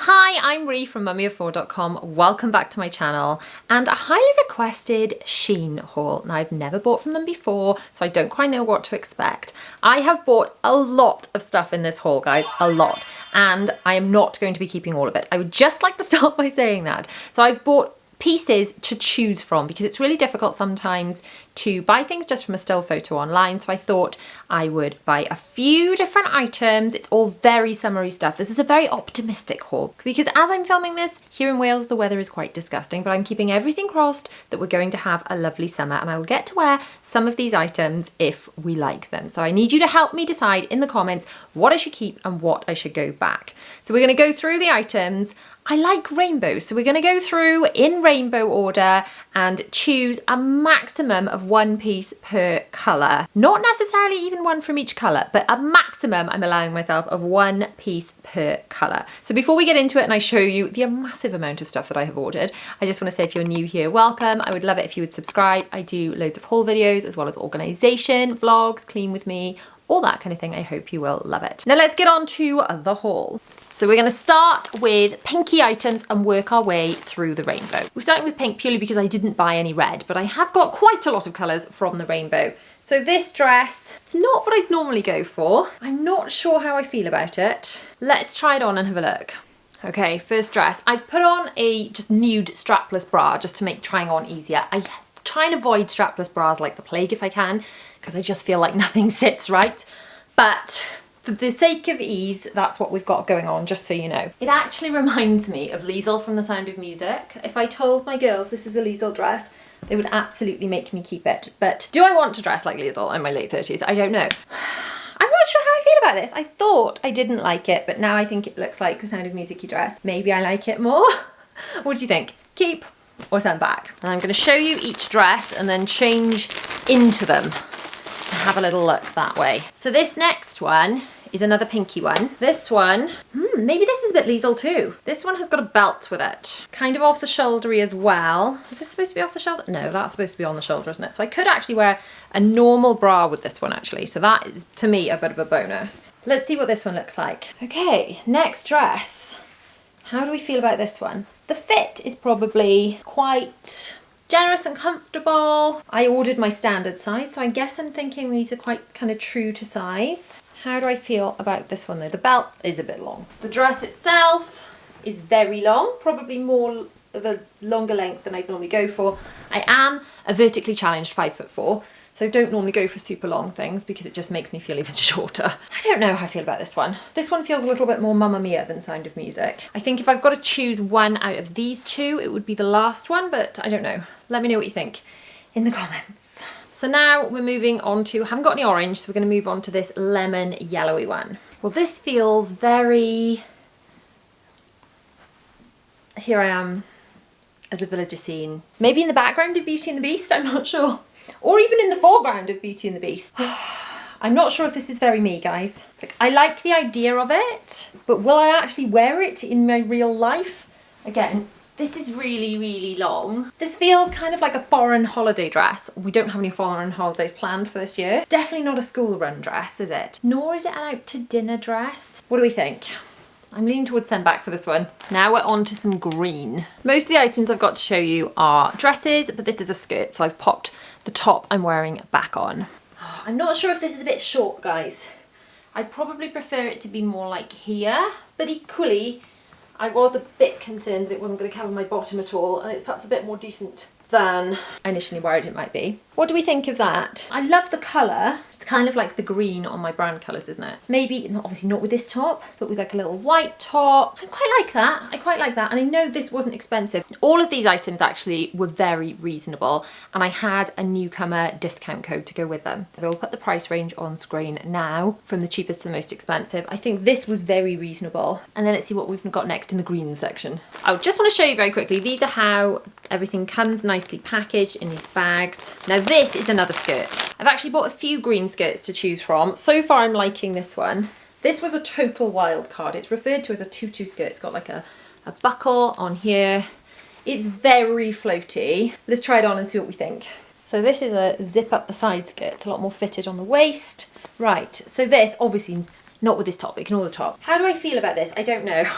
Hi, I'm Ree from mummyof4.com. Welcome back to my channel and a highly requested Shein haul. Now, I've never bought from them before, so I don't quite know what to expect. I have bought a lot of stuff in this haul, guys, a lot, and I am not going to be keeping all of it. I would just like to start by saying that. So I've bought pieces to choose from because it's really difficult sometimes to buy things just from a still photo online, so I thought I would buy a few different items. It's all very summery stuff. This is a very optimistic haul because as I'm filming this, here in Wales the weather is quite disgusting, but I'm keeping everything crossed that we're going to have a lovely summer and I will get to wear some of these items if we like them. So I need you to help me decide in the comments what I should keep and what I should go back. So we're going to go through the items. I like rainbows, so we're going to go through in rainbow order and choose a maximum of one piece per colour. Not necessarily even one from each colour, but a maximum I'm allowing myself of one piece per colour. So before we get into it and I show you the massive amount of stuff that I have ordered, I just want to say if you're new here, welcome. I would love it if you would subscribe. I do loads of haul videos as well as organisation, vlogs, clean with me, all that kind of thing. I hope you will love it. Now let's get on to the haul. So we're going to start with pinky items and work our way through the rainbow. We're starting with pink purely because I didn't buy any red, but I have got quite a lot of colours from the rainbow. So this dress, it's not what I'd normally go for. I'm not sure how I feel about it. Let's try it on and have a look. Okay, first dress. I've put on a just nude strapless bra just to make trying on easier. I try and avoid strapless bras like the plague if I can, because I just feel like nothing sits right. But for the sake of ease, that's what we've got going on, just so you know. It actually reminds me of Liesl from The Sound of Music. If I told my girls this is a Liesl dress, they would absolutely make me keep it. But do I want to dress like Liesl in my late 30s? I don't know. I'm not sure how I feel about this. I thought I didn't like it, but now I think it looks like the Sound of Music-y dress. Maybe I like it more. What do you think? Keep or send back? And I'm going to show you each dress and then change into them to have a little look that way. So this next one is another pinky one. This one, maybe this is a bit Liesl too. This one has got a belt with it. Kind of off the shouldery as well. Is this supposed to be off the shoulder? No, that's supposed to be on the shoulder, isn't it? So I could actually wear a normal bra with this one actually. So that is, to me, a bit of a bonus. Let's see what this one looks like. Okay, next dress. How do we feel about this one? The fit is probably quite generous and comfortable. I ordered my standard size, so I guess I'm thinking these are quite kind of true to size. How do I feel about this one though? The belt is a bit long. The dress itself is very long, probably more of a longer length than I'd normally go for. I am a vertically challenged 5'4", so don't normally go for super long things because it just makes me feel even shorter. I don't know how I feel about this one. This one feels a little bit more Mamma Mia than Sound of Music. I think if I've got to choose one out of these two, it would be the last one, but I don't know. Let me know what you think in the comments. So now we're moving on to, haven't got any orange, so we're going to move on to this lemon yellowy one. Well, this feels very, here I am as a villager scene. Maybe in the background of Beauty and the Beast, I'm not sure. Or even in the foreground of Beauty and the Beast. I'm not sure if this is very me, guys. Like, I like the idea of it, but will I actually wear it in my real life? Again, this is really, really long. This feels kind of like a foreign holiday dress. We don't have any foreign holidays planned for this year. Definitely not a school run dress, is it? Nor is it an out to dinner dress. What do we think? I'm leaning towards send back for this one. Now we're on to some green. Most of the items I've got to show you are dresses, but this is a skirt, so I've popped the top I'm wearing back on. I'm not sure if this is a bit short, guys. I'd probably prefer it to be more like here, but equally, I was a bit concerned that it wasn't going to cover my bottom at all, and it's perhaps a bit more decent than I initially worried it might be. What do we think of that? I love the colour. It's kind of like the green on my brand colours, isn't it? Maybe, obviously not with this top, but with like a little white top. I quite like that. I quite like that. And I know this wasn't expensive. All of these items actually were very reasonable, and I had a newcomer discount code to go with them. I will put the price range on screen now from the cheapest to the most expensive. I think this was very reasonable. And then let's see what we've got next in the green section. I just want to show you very quickly. These are how everything comes nicely packaged in these bags. Now this is another skirt. I've actually bought a few green skirts to choose from. So far I'm liking this one. This was a total wild card. It's referred to as a tutu skirt. It's got like a buckle on here. It's very floaty. Let's try it on and see what we think. So this is a zip up the side skirt. It's a lot more fitted on the waist. Right, so this, obviously not with this top, ignore the top. How do I feel about this? I don't know.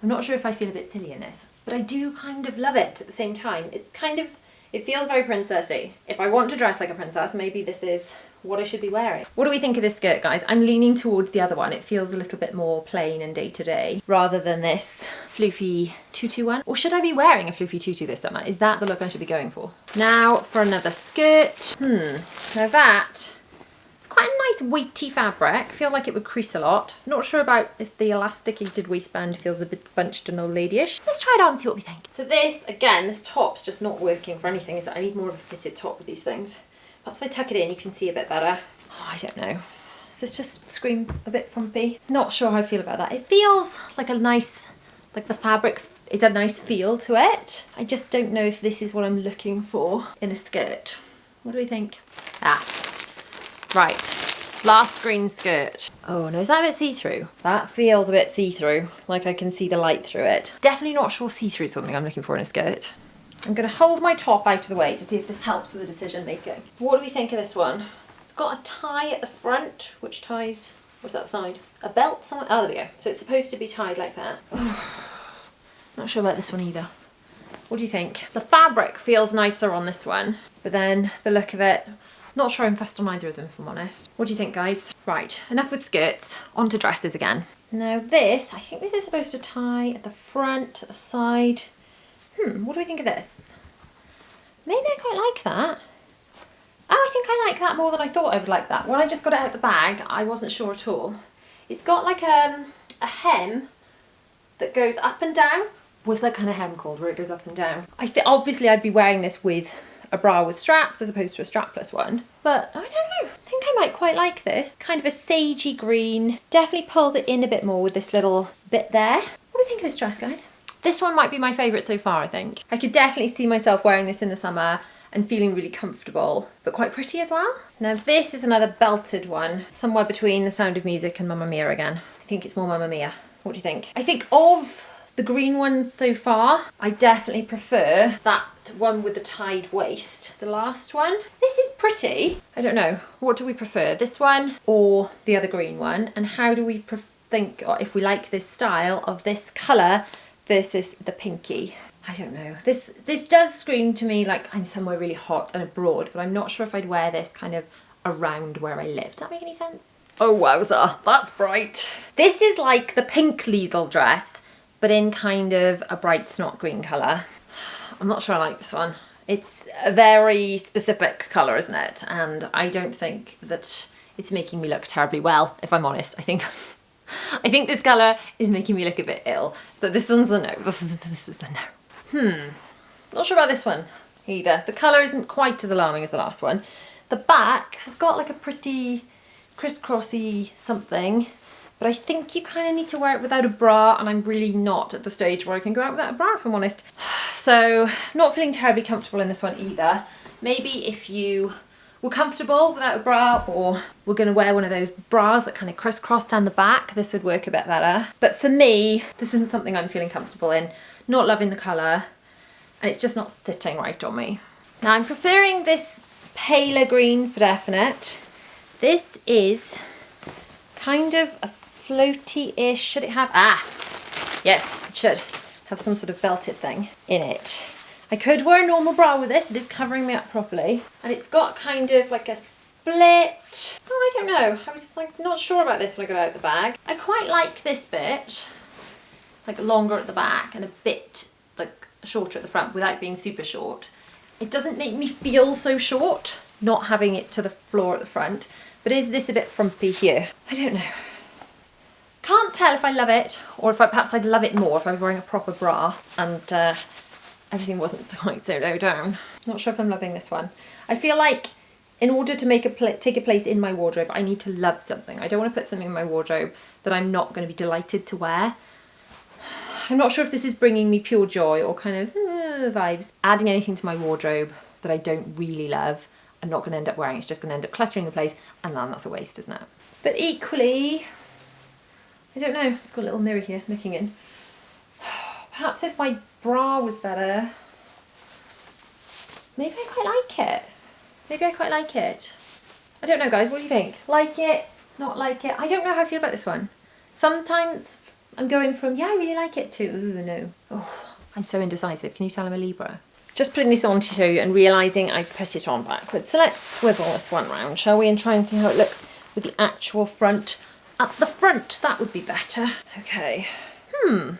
I'm not sure if I feel a bit silly in this, but I do kind of love it at the same time. It's kind of, it feels very princessy. If I want to dress like a princess, maybe this is what I should be wearing. What do we think of this skirt, guys? I'm leaning towards the other one. It feels a little bit more plain and day-to-day rather than this floofy tutu one. Or should I be wearing a floofy tutu this summer? Is that the look I should be going for? Now for another skirt. Now that, quite a nice weighty fabric. I feel like it would crease a lot. Not sure about if the elasticated waistband feels a bit bunched and old lady-ish. Let's try it on and see what we think. So this, again, this top's just not working for anything, is it? I need more of a fitted top with these things. Perhaps if I tuck it in you can see a bit better. Oh, I don't know. Does this just scream a bit frumpy? Not sure how I feel about that. It feels like a nice, like the fabric is a nice feel to it. I just don't know if this is what I'm looking for in a skirt. What do we think? Ah. Right, last green skirt. Oh no, is that a bit see-through? That feels a bit see-through, like I can see the light through it. Definitely not sure see-through is something I'm looking for in a skirt. I'm gonna hold my top out of the way to see if this helps with the decision making. What do we think of this one? It's got a tie at the front, which ties, what's that side? A belt somewhere, oh there we go. So it's supposed to be tied like that. Not sure about this one either. What do you think? The fabric feels nicer on this one, but then the look of it, not sure I'm fussed on either of them if I'm honest. What do you think, guys? Right, enough with skirts, on to dresses again. Now this, I think this is supposed to tie at the front, at the side. What do we think of this? Maybe I quite like that. Oh, I think I like that more than I thought I would like that. When I just got it out of the bag, I wasn't sure at all. It's got like a hem that goes up and down. What's that kind of hem called, where it goes up and down? I think obviously I'd be wearing this with a bra with straps as opposed to a strapless one. But I don't know, I think I might quite like this. Kind of a sagey green. Definitely pulls it in a bit more with this little bit there. What do you think of this dress, guys? This one might be my favourite so far, I think. I could definitely see myself wearing this in the summer and feeling really comfortable, but quite pretty as well. Now this is another belted one, somewhere between The Sound of Music and Mamma Mia again. I think it's more Mamma Mia. What do you think? I think of the green ones so far, I definitely prefer that one with the tied waist, the last one. This is pretty. I don't know, what do we prefer? This one or the other green one? And how do we think, or if we like this style of this colour versus the pinky? I don't know. This does scream to me like I'm somewhere really hot and abroad, but I'm not sure if I'd wear this kind of around where I live. Does that make any sense? Oh wowza, that's bright. This is like the pink Liesel dress, but in kind of a bright snot green colour. I'm not sure I like this one. It's a very specific colour, isn't it? And I don't think that it's making me look terribly well, if I'm honest. I think this colour is making me look a bit ill. So this one's a no. This is a no. Not sure about this one either. The colour isn't quite as alarming as the last one. The back has got like a pretty crisscrossy something, but I think you kind of need to wear it without a bra, and I'm really not at the stage where I can go out without a bra, if I'm honest. So not feeling terribly comfortable in this one either. Maybe if you were comfortable without a bra, or we're going to wear one of those bras that kind of crisscross down the back, this would work a bit better. But for me, this isn't something I'm feeling comfortable in. Not loving the colour, and it's just not sitting right on me. Now I'm preferring this paler green for definite. This is kind of a floaty-ish. Should it have, yes, it should have some sort of belted thing in it. I could wear a normal bra with this. It is covering me up properly, and it's got kind of like a split. Oh, I don't know. I was like not sure about this when I got out of the bag. I quite like this bit, like longer at the back and a bit like shorter at the front without being super short. It doesn't make me feel so short not having it to the floor at the front, but is this a bit frumpy here? I don't know. Can't tell if I love it, or if perhaps I'd love it more if I was wearing a proper bra and everything wasn't quite so low down. Not sure if I'm loving this one. I feel like in order to make take a place in my wardrobe, I need to love something. I don't want to put something in my wardrobe that I'm not going to be delighted to wear. I'm not sure if this is bringing me pure joy or kind of vibes. Adding anything to my wardrobe that I don't really love, I'm not going to end up wearing. It's just going to end up cluttering the place, and then that's a waste, isn't it? But equally, I don't know. It's got a little mirror here looking in. Perhaps if my bra was better, maybe I quite like it. Maybe I quite like it. I don't know, guys. What do you think? Like it? Not like it? I don't know how I feel about this one. Sometimes I'm going from, yeah, I really like it, to, ooh, no. Oh, I'm so indecisive. Can you tell I'm a Libra? Just putting this on to show you and realising I've put it on backwards. So let's swivel this one round, shall we? And try and see how it looks with the actual front at the front. That would be better. Okay. What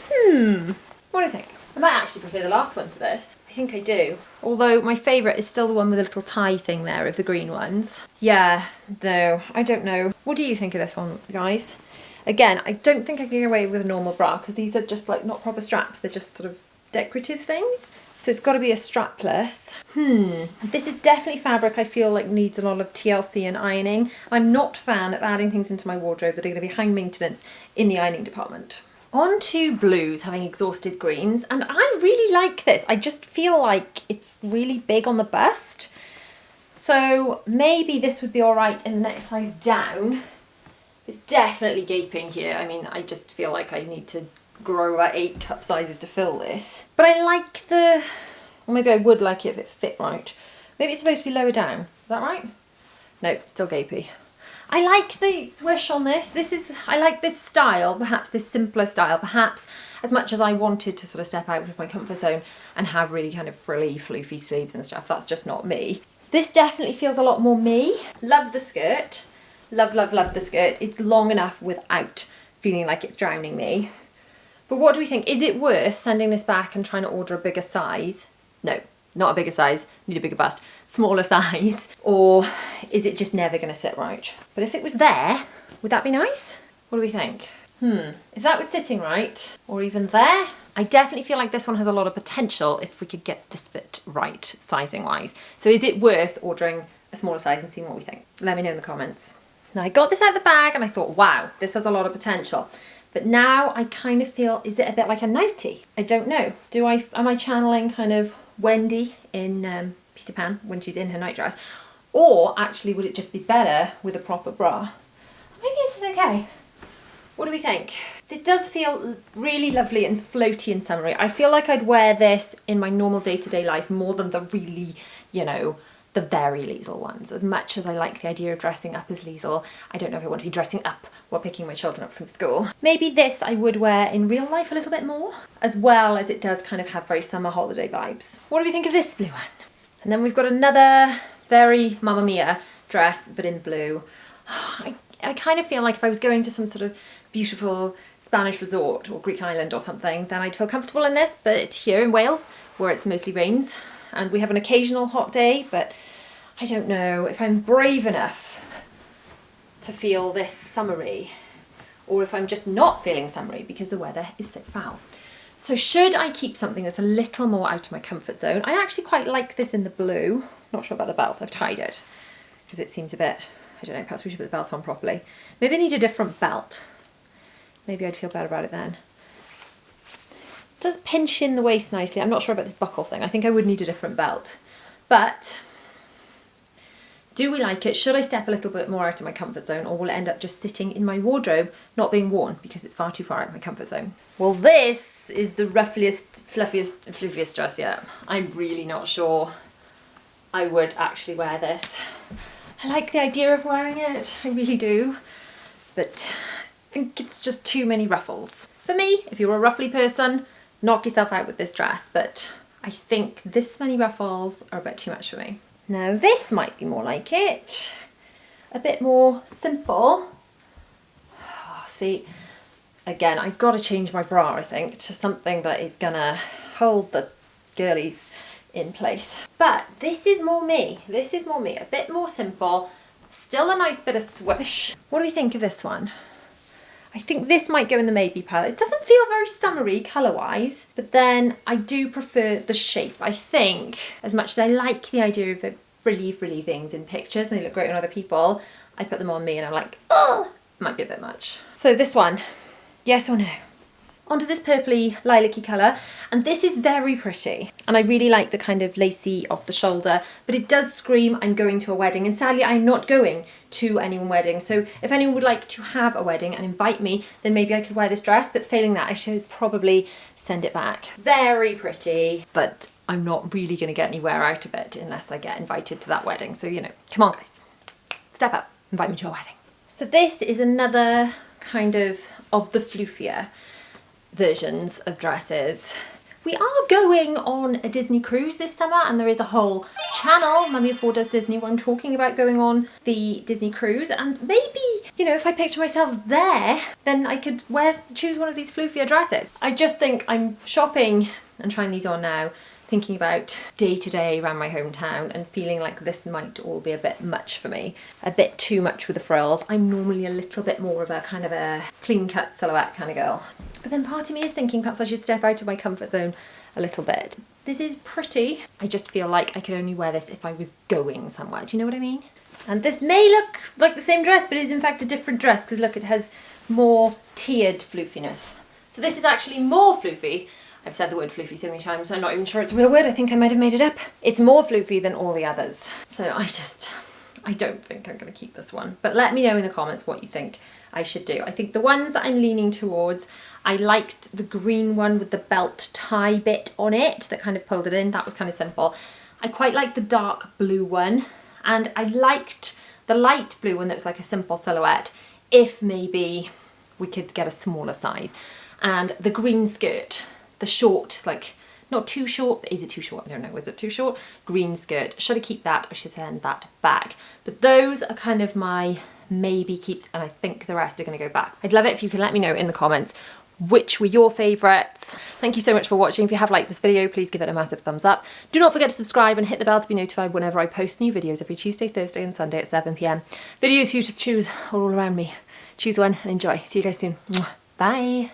do you think? I might actually prefer the last one to this. I think I do. Although my favourite is still the one with a little tie thing there of the green ones. Yeah, no, I don't know. What do you think of this one, guys? Again, I don't think I can get away with a normal bra because these are just like not proper straps. They're just sort of decorative things. So it's got to be a strapless. This is definitely fabric I feel like needs a lot of TLC and ironing. I'm not a fan of adding things into my wardrobe that are going to be high maintenance in the ironing department. On to blues, having exhausted greens, and I really like this. I just feel like it's really big on the bust. So maybe this would be all right in the next size down. It's definitely gaping here. I mean, I just feel like I need to grow about 8 cup sizes to fill this. But I like the, or maybe I would like it if it fit right. Maybe it's supposed to be lower down. Is that right? No, still gapey. I like the swish on this. I like this style, perhaps this simpler style, perhaps as much as I wanted to sort of step out of my comfort zone and have really kind of frilly, floofy sleeves and stuff. That's just not me. This definitely feels a lot more me. Love the skirt. Love, love, love the skirt. It's long enough without feeling like it's drowning me. But what do we think? Is it worth sending this back and trying to order a bigger size? No, not a bigger size, need a bigger bust, smaller size. Or is it just never gonna sit right? But if it was there, would that be nice? What do we think? If that was sitting right, or even there, I definitely feel like this one has a lot of potential if we could get this fit right, sizing wise. So is it worth ordering a smaller size and seeing what we think? Let me know in the comments. Now I got this out of the bag and I thought, wow, this has a lot of potential. But now I kind of feel, is it a bit like a nightie? I don't know. Am I channeling kind of Wendy in Peter Pan when she's in her nightdress? Or actually would it just be better with a proper bra? Maybe this is okay. What do we think? It does feel really lovely and floaty and summery. I feel like I'd wear this in my normal day-to-day life more than the really, you know, the very Liesl ones. As much as I like the idea of dressing up as Liesl, I don't know if I want to be dressing up while picking my children up from school. Maybe this I would wear in real life a little bit more, as well as it does kind of have very summer holiday vibes. What do we think of this blue one? And then we've got another very Mamma Mia dress, but in blue. I kind of feel like if I was going to some sort of beautiful Spanish resort or Greek island or something, then I'd feel comfortable in this, but here in Wales, where it's mostly rains, and we have an occasional hot day, but I don't know if I'm brave enough to feel this summery, or if I'm just not feeling summery because the weather is so foul. So should I keep something that's a little more out of my comfort zone? I actually quite like this in the blue. Not sure about the belt, I've tied it because it seems a bit, I don't know, perhaps we should put the belt on properly. Maybe I need a different belt. Maybe I'd feel better about it then. It does pinch in the waist nicely. I'm not sure about this buckle thing. I think I would need a different belt. But do we like it? Should I step a little bit more out of my comfort zone, or will it end up just sitting in my wardrobe, not being worn because it's far too far out of my comfort zone? Well, this is the ruffliest, fluffiest dress yet. I'm really not sure I would actually wear this. I like the idea of wearing it, I really do, but I think it's just too many ruffles. For me, if you're a ruffly person, knock yourself out with this dress, but I think this many ruffles are a bit too much for me. Now this might be more like it, a bit more simple. Oh, see, again, I've got to change my bra, I think, to something that is gonna hold the girlies in place. But this is more me. This is more me. A bit more simple. Still a nice bit of swish. What do we think of this one? I think this might go in the maybe pile. It doesn't feel very summery colour-wise, but then I do prefer the shape. I think, as much as I like the idea of the frilly things in pictures and they look great on other people, I put them on me and I'm like, oh, might be a bit much. So this one, yes or no? Onto this purpley lilac-y colour, and this is very pretty, and I really like the kind of lacy off the shoulder, but it does scream I'm going to a wedding, and sadly I'm not going to anyone's wedding. So if anyone would like to have a wedding and invite me, then maybe I could wear this dress, but failing that I should probably send it back. Very pretty, but I'm not really going to get anywhere out of it unless I get invited to that wedding. So, you know, come on guys, step up, invite me to a wedding. So this is another kind of of the floofier versions of dresses. We are going on a Disney cruise this summer, and there is a whole channel, Mummy of Four Does Disney, where I'm talking about going on the Disney cruise, and maybe, you know, if I picture myself there, then I could choose one of these floofier dresses. I just think I'm shopping and trying these on now, thinking about day to day around my hometown and feeling like this might all be a bit much for me. A bit too much with the frills. I'm normally a little bit more of a kind of a clean cut silhouette kind of girl. But then part of me is thinking perhaps I should step out of my comfort zone a little bit. This is pretty. I just feel like I could only wear this if I was going somewhere. Do you know what I mean? And this may look like the same dress, but it is in fact a different dress because look, it has more tiered floofiness. So this is actually more floofy. I've said the word floofy so many times, I'm not even sure it's a real word. I think I might have made it up. It's more floofy than all the others. So I don't think I'm going to keep this one. But let me know in the comments what you think I should do. I think the ones that I'm leaning towards, I liked the green one with the belt tie bit on it that kind of pulled it in. That was kind of simple. I quite liked the dark blue one, and I liked the light blue one that was like a simple silhouette, if maybe we could get a smaller size. And the green skirt, the short, like not too short, but is it too short? I don't know, is it too short? Green skirt, should I keep that or should I send that back? But those are kind of my maybe keeps, and I think the rest are going to go back. I'd love it if you can let me know in the comments which were your favourites. Thank you so much for watching. If you have liked this video, please give it a massive thumbs up. Do not forget to subscribe and hit the bell to be notified whenever I post new videos every Tuesday, Thursday and Sunday at 7 p.m. Videos you just choose all around me. Choose one and enjoy. See you guys soon. Bye.